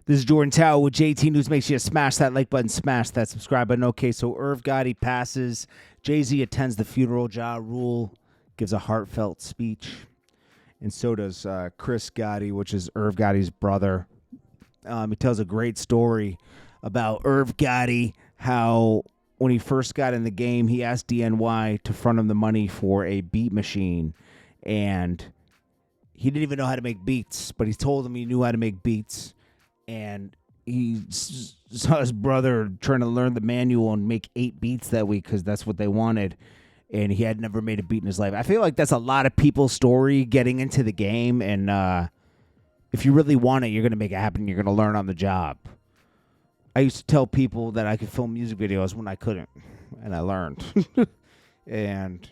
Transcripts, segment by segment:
This is Jordan Tower with JT News. Make sure you smash that like button, smash that subscribe button. Okay, so Irv Gotti passes. Jay-Z attends the funeral. Ja Rule gives a heartfelt speech. And so does Chris Gotti, which is Irv Gotti's brother. He tells a great story about Irv Gotti, how when he first got in the game, he asked DNY to front him the money for a beat machine. And he didn't even know how to make beats, but he told him he knew how to make beats. And he saw his brother trying to learn the manual and make 8 beats that week because that's what they wanted. And he had never made a beat in his life. I feel like that's a lot of people's story getting into the game. And if you really want it, you're going to make it happen. You're going to learn on the job. I used to tell people that I could film music videos when I couldn't. And I learned. And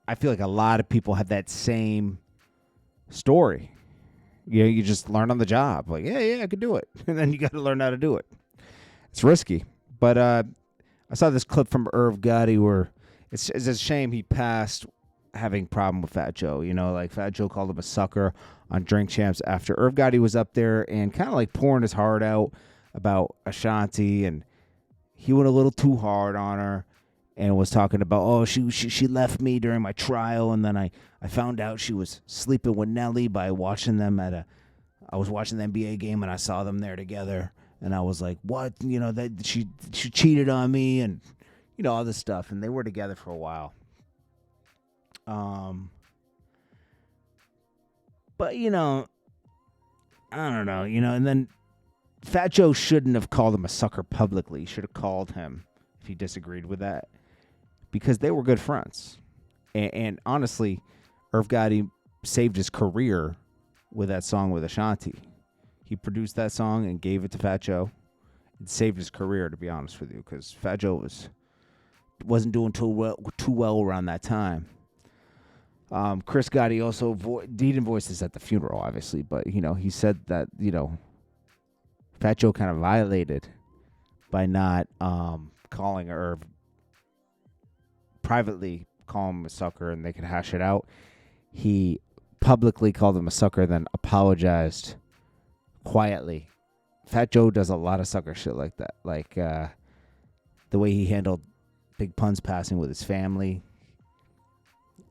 I feel like a lot of people have that same story. You know, you just learn on the job. Like, yeah, I could do it. And then you got to learn how to do it. It's risky. But I saw this clip from Irv Gotti where it's a shame he passed having a problem with Fat Joe. You know, like Fat Joe called him a sucker on Drink Champs after Irv Gotti was up there and kind of like pouring his heart out about Ashanti. And he went a little too hard on her and was talking about, oh, she left me during my trial. And then I found out she was sleeping with Nelly by watching them I was watching the NBA game and I saw them there together. And I was like, what? You know, that she cheated on me and, you know, all this stuff. And they were together for a while. But, you know, I don't know, you know, and then Fat Joe shouldn't have called him a sucker publicly. He should have called him if he disagreed with that because they were good friends. And honestly, Irv Gotti saved his career with that song with Ashanti. He produced that song and gave it to Fat Joe. It saved his career, to be honest with you, because Fat Joe wasn't doing too well around that time. Chris Gotti also didn't voice this at the funeral, obviously, but you know he said that Fat Joe kind of violated by not calling Irv privately, call him a sucker, and they could hash it out. He publicly called him a sucker, then apologized quietly. Fat Joe does a lot of sucker shit like that, like the way he handled Big Pun's passing with his family.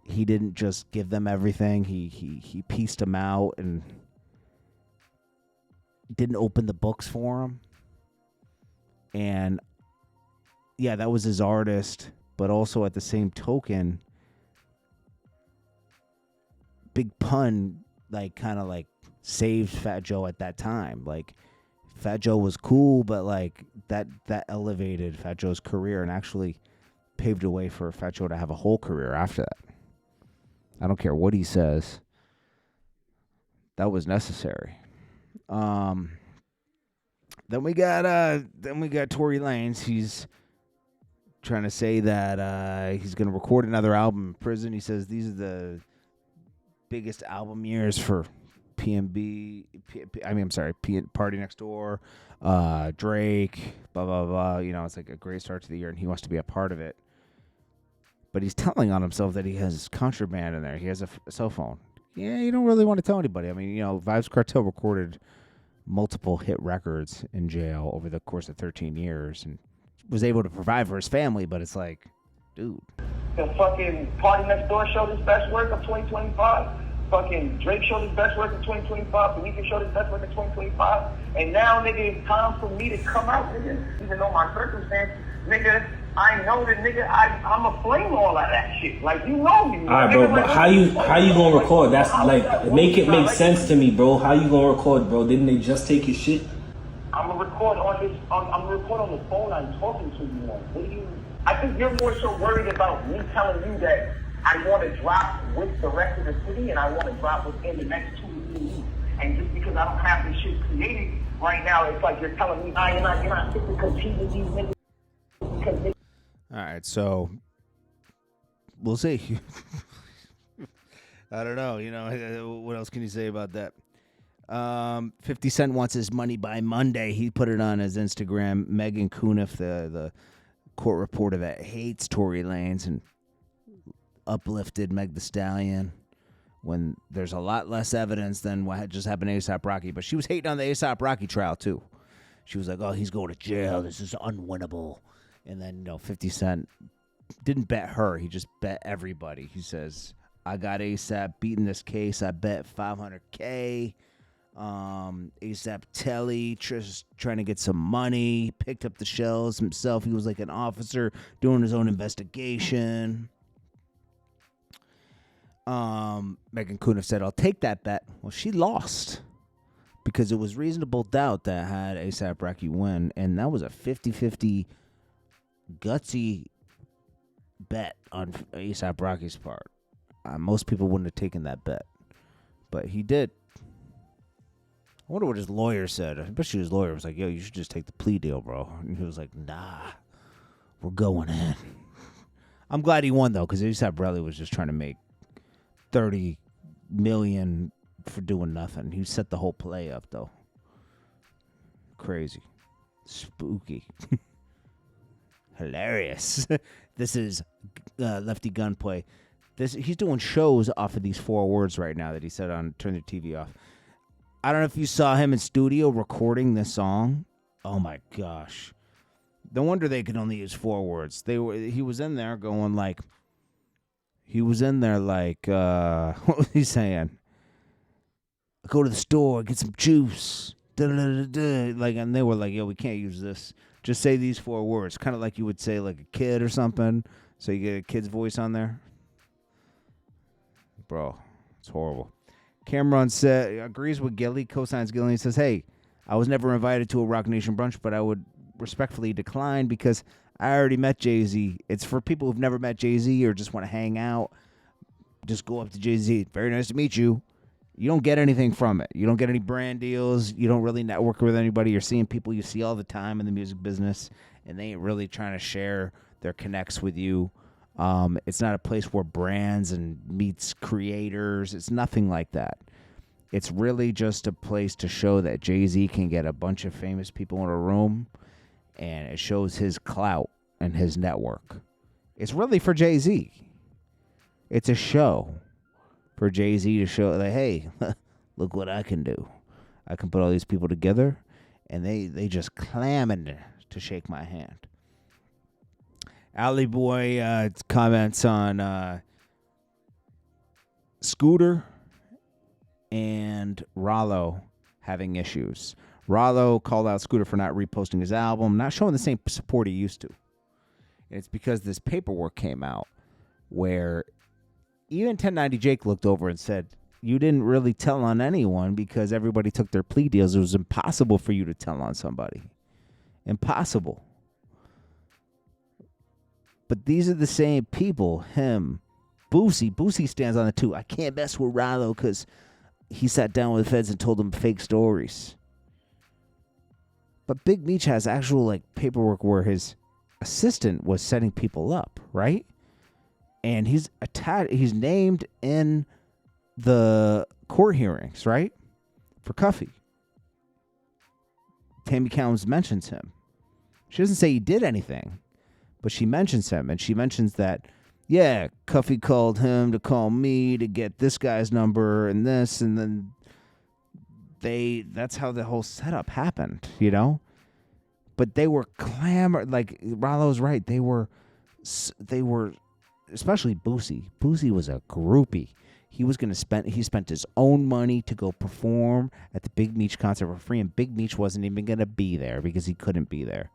He didn't just give them everything. He pieced them out and didn't open the books for him. And yeah, that was his artist, but also at the same token, Big Pun kind of saved Fat Joe at that time. Like Fat Joe was cool, but like that elevated Fat Joe's career and actually paved the way for Fat Joe to have a whole career after that. I don't care what he says. That was necessary. Then we got Tory Lanez. He's trying to say that he's going to record another album in prison. He says these are the biggest album years for Party Next Door, Drake, blah, blah, blah. You know, it's like a great start to the year, and he wants to be a part of it. But he's telling on himself that he has contraband in there. He has a cell phone. Yeah, you don't really want to tell anybody. I mean, you know, Vybz Kartel recorded multiple hit records in jail over the course of 13 years and was able to provide for his family, but it's like, dude. The fucking Party Next Door showed his best work of 2025. Fucking Drake showed his best work in 2025. The Weeknd showed his best work in 2025. And now, nigga, it's time for me to come out, nigga. Even though my circumstance, nigga, I know that, nigga, I'm a flame all of that shit. Like, you know me. All right, bro, but how you gonna record? That's like, make it make sense to me, bro. How you gonna record, bro? Didn't they just take your shit? I'm gonna record on the phone I'm talking to you on. What do you... I think you're more so worried about me telling you that I want to drop with the rest of the city and I want to drop within the next 2 to 3 weeks. And just because I don't have this shit created right now, it's like you're telling me, you're not fit to compete with these niggas. All right, so we'll see. I don't know. You know, what else can you say about that? 50 Cent wants his money by Monday. He put it on his Instagram. Megan Cuniff, the court reporter that hates Tory Lanez and uplifted Meg Thee Stallion, when there's a lot less evidence than what had just happened to A$AP Rocky. But she was hating on the A$AP Rocky trial, too. She was like, oh, he's going to jail. This is unwinnable. And then, 50 Cent didn't bet her. He just bet everybody. He says, I got A$AP beating this case. I bet $500K. A$AP Telly just trying to get some money. Picked up the shells himself. He was like an officer doing his own investigation. Megan Kuhn said, I'll take that bet. Well, she lost because it was reasonable doubt that had A$AP Rocky win, and that was a 50-50 gutsy bet on A$AP Rocky's part. Most people wouldn't have taken that bet, but he did. I wonder what his lawyer said. I bet you his lawyer was like, yo, you should just take the plea deal, bro. And he was like, nah, we're going in. I'm glad he won, though, because A$AP Rocky was just trying to make $30 million for doing nothing. He set the whole play up, though. Crazy. Spooky. Hilarious. This is Lefty Gunplay. He's doing shows off of these 4 words right now that he said on Turn the TV Off. I don't know if you saw him in studio recording this song. Oh, my gosh. No wonder they could only use 4 words. He was in there going like... He was in there like, what was he saying? Go to the store, get some juice. Like, and they were like, yo, we can't use this. Just say these 4 words. Kind of like you would say like a kid or something. So you get a kid's voice on there. Bro, it's horrible. Camron agrees with Gilly, co-signs Gilly, and says, hey, I was never invited to a Rock Nation brunch, but I would respectfully decline because I already met Jay-Z. It's for people who've never met Jay-Z or just want to hang out. Just go up to Jay-Z. Very nice to meet you. You don't get anything from it. You don't get any brand deals. You don't really network with anybody. You're seeing people you see all the time in the music business, and they ain't really trying to share their connects with you. It's not a place where brands and meets creators. It's nothing like that. It's really just a place to show that Jay-Z can get a bunch of famous people in a room, and it shows his clout and his network. It's really for Jay-Z. It's a show for Jay-Z to show that, hey, look what I can do. I can put all these people together, and they just clamored to shake my hand. Alley Boy comments on Scooter and Rollo having issues. Rollo called out Scooter for not reposting his album, not showing the same support he used to. And it's because this paperwork came out where even 1090 Jake looked over and said, you didn't really tell on anyone because everybody took their plea deals. It was impossible for you to tell on somebody. Impossible. But these are the same people, him, Boosie. Boosie stands on it too. I can't mess with Rollo because he sat down with the feds and told them fake stories. But Big Meech has actual like paperwork where his assistant was setting people up, right? And he's named in the court hearings, right? For Cuffy. Tammy Combs mentions him. She doesn't say he did anything, but she mentions him, and she mentions that, yeah, Cuffy called him to call me to get this guy's number and this, and then that's how the whole setup happened, you know? But they were like Rollo's right. They were, especially Boosie. Boosie was a groupie. He spent his own money to go perform at the Big Meech concert for free, and Big Meech wasn't even going to be there because he couldn't be there.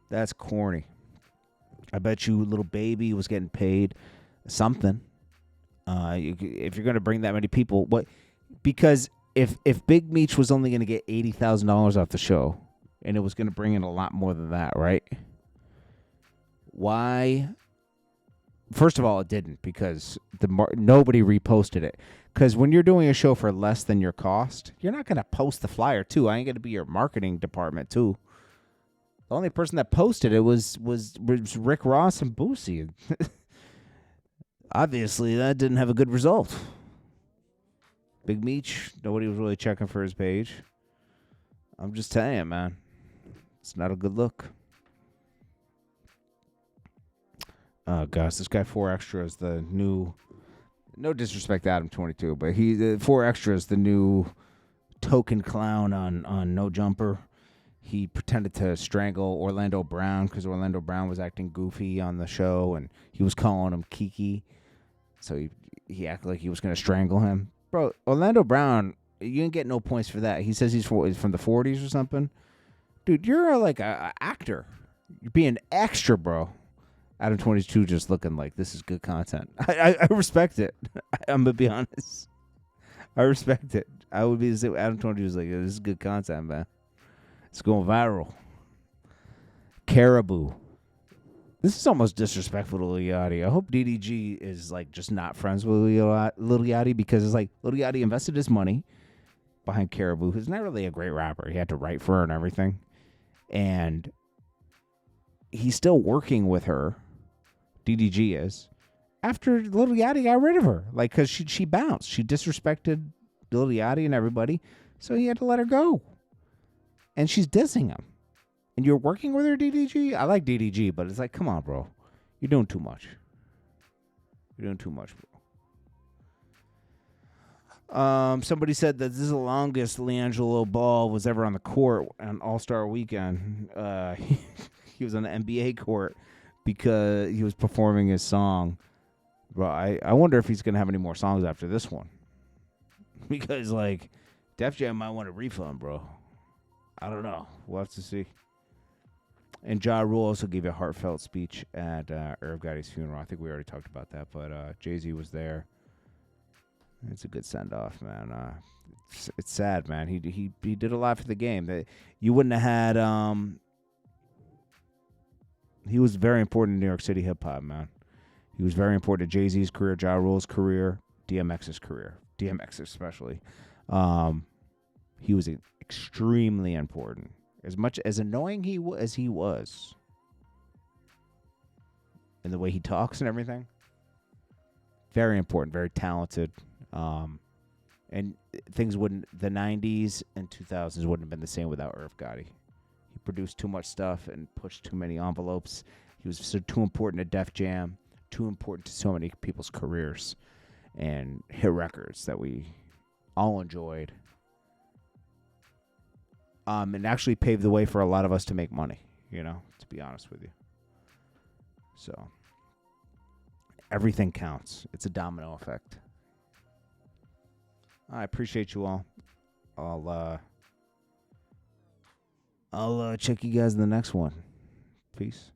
That's corny. I bet you Little Baby was getting paid something. If you're going to bring that many people, because if Big Meech was only going to get $80,000 off the show, and it was going to bring in a lot more than that, right? Why? First of all, it didn't, because nobody reposted it. Because when you're doing a show for less than your cost, you're not going to post the flyer, too. I ain't going to be your marketing department, too. The only person that posted it was Rick Ross and Boosie. Obviously, that didn't have a good result. Big Meech, nobody was really checking for his page. I'm just telling you, man. It's not a good look. Oh, gosh, this guy 4Extra is the new No disrespect to Adam 22, but he 4 Extras, the new token clown on No Jumper. He pretended to strangle Orlando Brown because Orlando Brown was acting goofy on the show, and he was calling him Kiki. So he acted like he was going to strangle him. Bro, Orlando Brown, you didn't get no points for that. He says he's from the 40s or something. Dude, you're like a actor. You're being extra, bro. Adam 22 just looking like this is good content. I respect it. I'm going to be honest. I respect it. I would be the same. Adam 22 was like, this is good content, man. It's going viral. Caribou. This is almost disrespectful to Lil Yachty. I hope DDG is like just not friends with Lil Yachty because it's like Lil Yachty invested his money behind Caribou, who's not really a great rapper. He had to write for her and everything. And he's still working with her. DDG is. After Lil Yachty got rid of her. Like, because she bounced. She disrespected Lil Yachty and everybody. So he had to let her go. And she's dissing him. And you're working with her, DDG? I like DDG, but it's like, come on, bro. You're doing too much. You're doing too much, bro. Somebody said that this is the longest LiAngelo Ball was ever on the court on All-Star Weekend. He was on the NBA court because he was performing his song. Bro, I wonder if he's going to have any more songs after this one. Because, like, Def Jam might want a refund, bro. I don't know. We'll have to see. And Ja Rule also gave a heartfelt speech at Irv Gotti's funeral. I think we already talked about that, but Jay-Z was there. It's a good send-off, man. It's sad, man. He did a lot for the game. That you wouldn't have had. He was very important in New York City hip-hop, man. He was very important to Jay-Z's career, Ja Rule's career, DMX's career. DMX especially. He was extremely important. As much as annoying as he was, and the way he talks and everything, very important, very talented, and things wouldn't. The '90s and 2000s wouldn't have been the same without Irv Gotti. He produced too much stuff and pushed too many envelopes. He was too important to Def Jam, too important to so many people's careers, and hit records that we all enjoyed. And actually paved the way for a lot of us to make money, to be honest with you. So, everything counts. It's a domino effect. I appreciate you all. I'll check you guys in the next one. Peace.